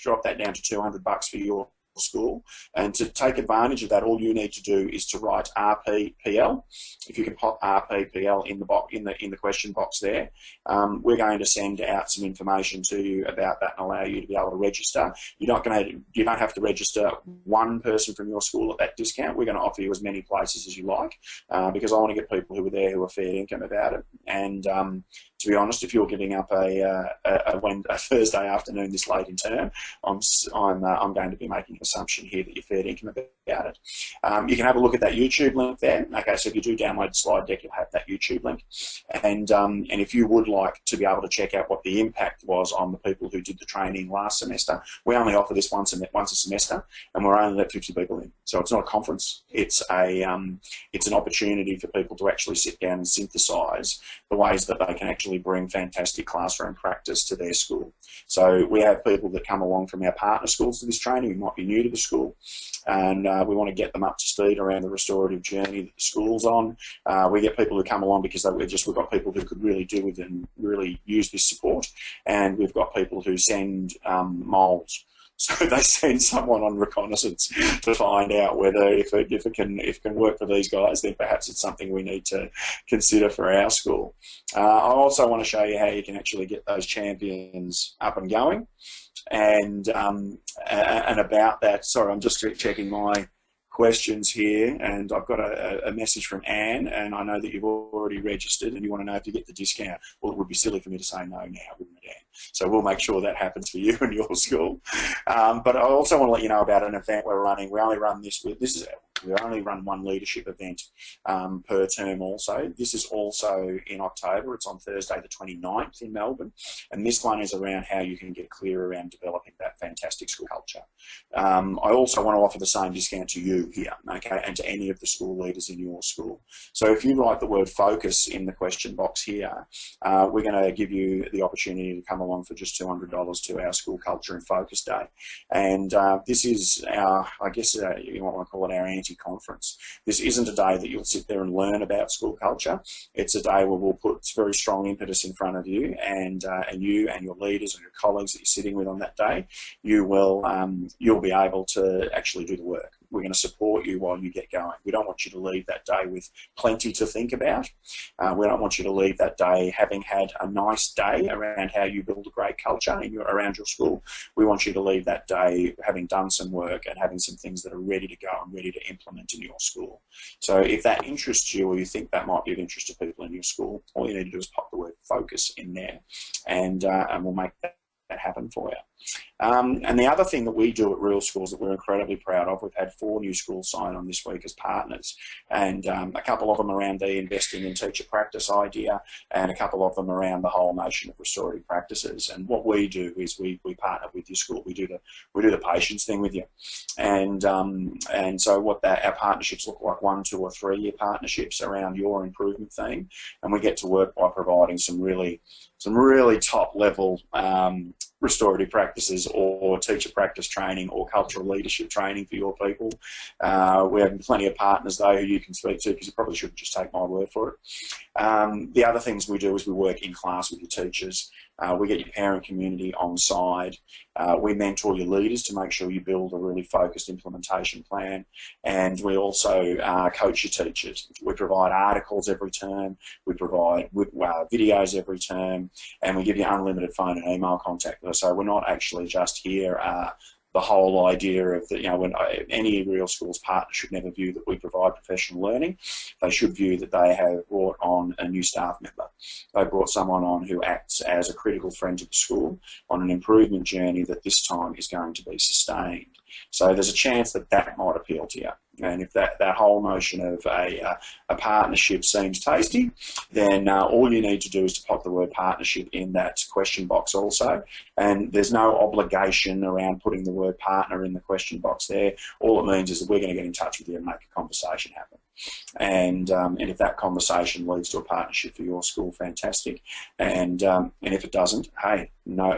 $200 for your school. And to take advantage of that, all you need to do is to write RPPL. If you can pop RPPL in the question box there, we're going to send out some information to you about that and allow you to be able to register. You don't have to register one person from your school at that discount. We're going to offer you as many places as you like, because I want to get people who are there who are fair income about it. And to be honest, if you're giving up a Thursday afternoon this late in term, I'm going to be making an assumption here that you're fair income about it. You can have a look at that YouTube link there. Okay, so if you do download the slide deck, you'll have that YouTube link. And if you would like to be able to check out what the impact was on the people who did the training last semester, we only offer this once a semester, and we're only let 50 people in. So it's not a conference. It's an opportunity for people to actually sit down and synthesise the ways that they can actually bring fantastic classroom practice to their school. So we have people that come along from our partner schools to this training who might be new to the school, and we want to get them up to speed around the restorative journey that the school's on. We get people who come along because we've got people who could really do with and really use this support, and we've got people who send moulds. So they send someone on reconnaissance to find out whether if it can work for these guys, then perhaps it's something we need to consider for our school. I also want to show you how you can actually get those champions up and going, and about that. Sorry, I'm just checking my questions here, and I've got a message from Anne, and I know that you've already registered and you want to know if you get the discount. Well, it would be silly for me to say no now, wouldn't it, Anne? So we'll make sure that happens for you and your school. But I also want to let you know about an event we're running. We only run we only run one leadership event per term also. This is also in October. It's on Thursday the 29th in Melbourne, and this one is around how you can get clear around developing that fantastic school culture. I also want to offer the same discount to you here, okay, and to any of the school leaders in your school. So if you write the word focus in the question box here, we're going to give you the opportunity to come along for just $200 to our School Culture and Focus Day. And this is our, I guess you might want to call it our anti-conference. This isn't a day that you'll sit there and learn about school culture. It's a day where we'll put very strong impetus in front of you, and you and your leaders and your colleagues that you're sitting with on that day, you'll be able to actually do the work. We're going to support you while you get going. We don't want you to leave that day with plenty to think about. We don't want you to leave that day having had a nice day around how you build a great culture around your school. We want you to leave that day having done some work and having some things that are ready to go and ready to implement in your school. So if that interests you, or you think that might be of interest to people in your school, all you need to do is pop the word focus in there, and we'll make that happen for you. And the other thing that we do at Real Schools that we're incredibly proud of, we've had 4 new schools sign on this week as partners, and a couple of them around the investing in teacher practice idea, and a couple of them around the whole notion of restorative practices. And what we do is we partner with your school. We do the patience thing with you, and so what our partnerships look like, 1, 2 or 3 year partnerships around your improvement theme, and we get to work by providing some really top level restorative practices or teacher practice training or cultural leadership training for your people. We have plenty of partners though who you can speak to, because you probably shouldn't just take my word for it. The other things we do is we work in class with your teachers. We get your parent community on side. We mentor your leaders to make sure you build a really focused implementation plan, and we also coach your teachers. We provide articles every term, we provide videos every term, and we give you unlimited phone and email contact. So we're not actually just here the whole idea of that, when any Real Schools partner should never view that we provide professional learning. They should view that they have brought on a new staff member. They brought someone on who acts as a critical friend to the school on an improvement journey that this time is going to be sustained. So there's a chance that that might appeal to you. And if that whole notion of a partnership seems tasty, then all you need to do is to pop the word partnership in that question box also. And there's no obligation around putting the word partner in the question box there. All it means is that we're going to get in touch with you and make a conversation happen. And if that conversation leads to a partnership for your school, fantastic. And if it doesn't, hey, no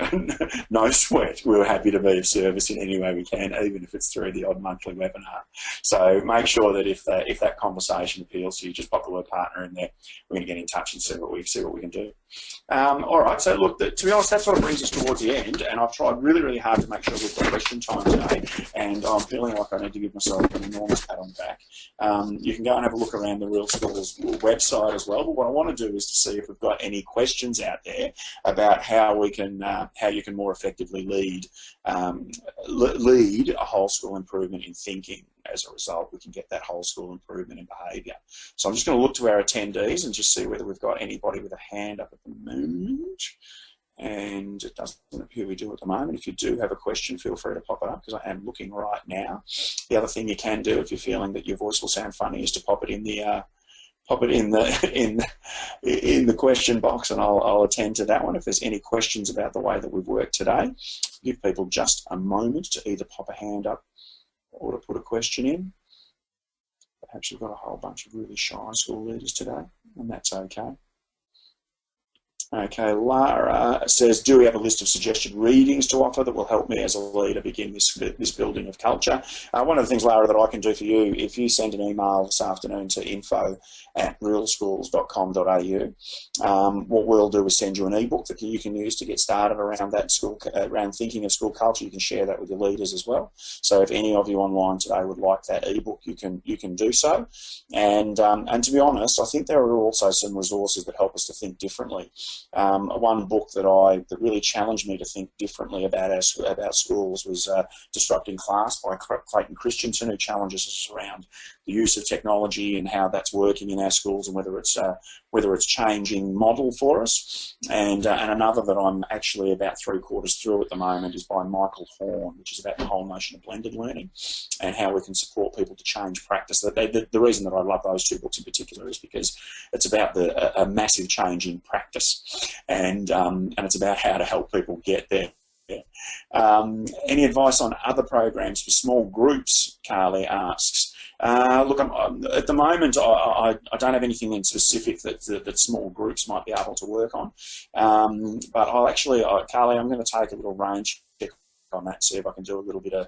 sweat. We're happy to be of service in any way we can, even if it's through the odd monthly webinar. So make sure that if that conversation appeals to you, just pop the word partner in there. We're going to get in touch and see what we can do. All right. So look, to be honest, that sort of brings us towards the end, and I've tried really, really hard to make sure we've got question time today, and I'm feeling like I need to give myself an enormous pat on the back. You can go and have a look around the Real Schools website as well. But what I want to do is to see if we've got any questions out there about how you can more effectively lead a whole school improvement in thinking. As a result, we can get that whole school improvement in behaviour. So I'm just going to look to our attendees and just see whether we've got anybody with a hand up at the moment. And it doesn't appear we do at the moment. If you do have a question, feel free to pop it up, because I am looking right now. The other thing you can do, if you're feeling that your voice will sound funny, is to pop it in the question box, and I'll attend to that one. If there's any questions about the way that we've worked today, give people just a moment to either pop a hand up or to put a question in. Perhaps we've got a whole bunch of really shy school leaders today, and that's okay. Okay, Lara says, do we have a list of suggested readings to offer that will help me as a leader begin this building of culture? One of the things, Lara, that I can do for you, if you send an email this afternoon to info@realschools.com.au, what we'll do is send you an ebook that you can use to get started around around thinking of school culture. You can share that with your leaders as well. So if any of you online today would like that ebook, you can do so. And to be honest, I think there are also some resources that help us to think differently. One book that really challenged me to think differently about schools was Disrupting Class by Clayton Christensen, who challenges us around the use of technology and how that's working in our schools, and whether it's changing model for us. And another that I'm actually about 3/4 through at the moment is by Michael Horn, which is about the whole notion of blended learning and how we can support people to change practice. The reason that I love those 2 books in particular is because it's about a massive change in practice, and it's about how to help people get there. Any advice on other programs for small groups? Carly asks. Look, at the moment, I don't have anything in specific that small groups might be able to work on. But Carly, I'm going to take a little range check on that, see if I can do a little bit of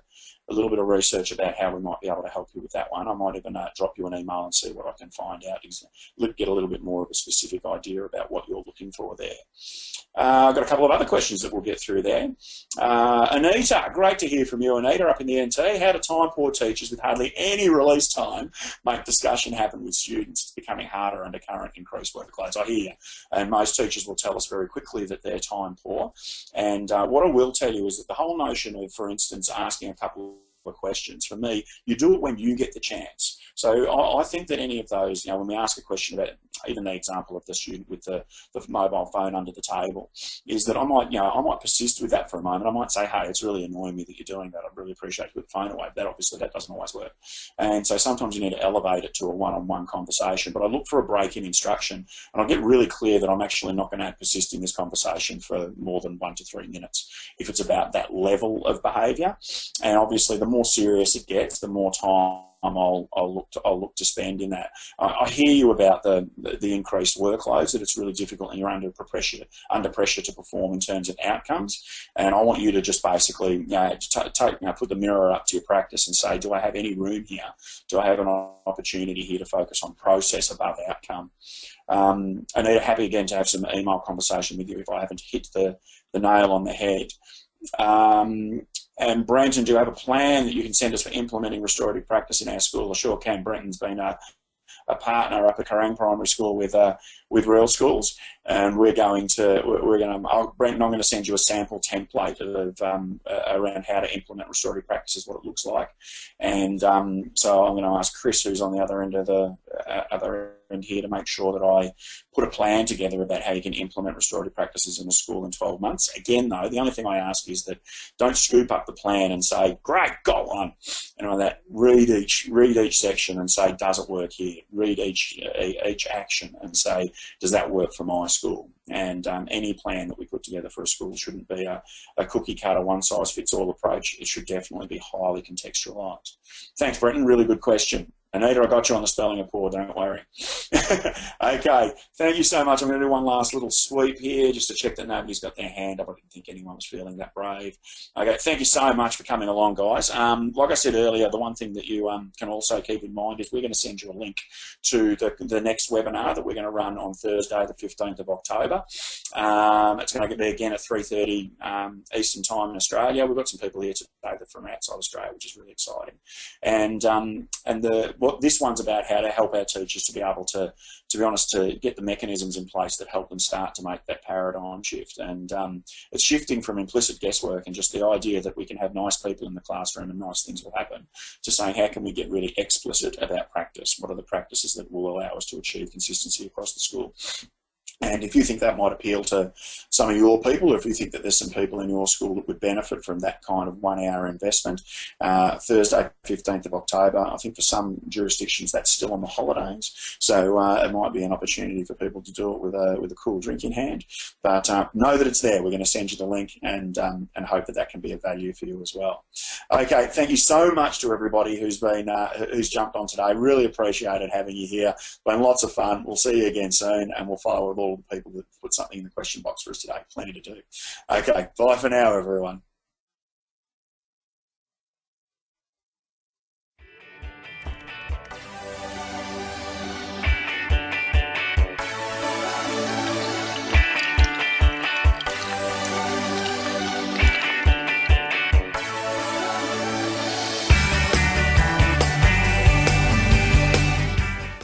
a little bit of research about how we might be able to help you with that one. I might even drop you an email and see what I can find out, get a little bit more of a specific idea about what you're looking for there. I've got a couple of other questions that we'll get through there. Anita, great to hear from you, Anita, up in the NT. How do time-poor teachers with hardly any release time make discussion happen with students? It's becoming harder under current increased workloads. I hear you. And most teachers will tell us very quickly that they're time-poor. And what I will tell you is that the whole notion of, for instance, asking a couple of questions, for me, you do it when you get the chance. So I think that any of those, when we ask a question about, even the example of the student with the mobile phone under the table, is that I might persist with that for a moment. I might say, hey, it's really annoying me that you're doing that. I'd really appreciate you put the phone away. But obviously that doesn't always work. And so sometimes you need to elevate it to a one-on-one conversation. But I look for a break in instruction, and I get really clear that I'm actually not going to persist in this conversation for more than 1 to 3 minutes if it's about that level of behaviour. And obviously the more serious it gets, the more time I'll look to spend in that. I hear you about the increased workloads, that it's really difficult and you're under pressure to perform in terms of outcomes. And I want you to just basically put the mirror up to your practice and say, do I have any room here? Do I have an opportunity here to focus on process above outcome? Anita, happy again to have some email conversation with you if I haven't hit the nail on the head. And Brenton, do you have a plan that you can send us for implementing restorative practice in our school? I sure can. Brenton's been a partner up at Kerang Primary School with Real Schools, and Brenton, I'm going to send you a sample template of around how to implement restorative practices, what it looks like, and so I'm going to ask Chris, who's on the other end of the other end here, to make sure that I put a plan together about how you can implement restorative practices in a school in 12 months. Again, though, the only thing I ask is that don't scoop up the plan and say, great, got one. Read each section and say, does it work here? Read each action and say, does that work for my school? And any plan that we put together for a school shouldn't be a cookie cutter, one-size-fits-all approach. It should definitely be highly contextualised. Thanks, Brenton. Really good question. Anita, I got you on the spelling of poor, don't worry. Okay, thank you so much. I'm going to do one last little sweep here just to check that nobody's got their hand up. I didn't think anyone was feeling that brave. Okay, thank you so much for coming along, guys. Like I said earlier, the one thing that you can also keep in mind is we're going to send you a link to the next webinar that we're going to run on Thursday, the 15th of October. It's going to be again at 3:30 Eastern Time in Australia. We've got some people here today that are from outside Australia, which is really exciting. And what this one's about, how to help our teachers to be able to be honest, to get the mechanisms in place that help them start to make that paradigm shift. And it's shifting from implicit guesswork and just the idea that we can have nice people in the classroom and nice things will happen, to saying how can we get really explicit about practice? What are the practices that will allow us to achieve consistency across the school? And if you think that might appeal to some of your people, or if you think that there's some people in your school that would benefit from that kind of 1 hour investment, Thursday, 15th of October, I think for some jurisdictions that's still on the holidays. So it might be an opportunity for people to do it with a cool drink in hand. But know that it's there. We're going to send you the link and hope that that can be of value for you as well. Okay, thank you so much to everybody who's jumped on today. Really appreciated having you here. Been lots of fun. We'll see you again soon, and we'll follow with all the people that put something in the question box for us today. Plenty to do. Okay, bye for now, everyone.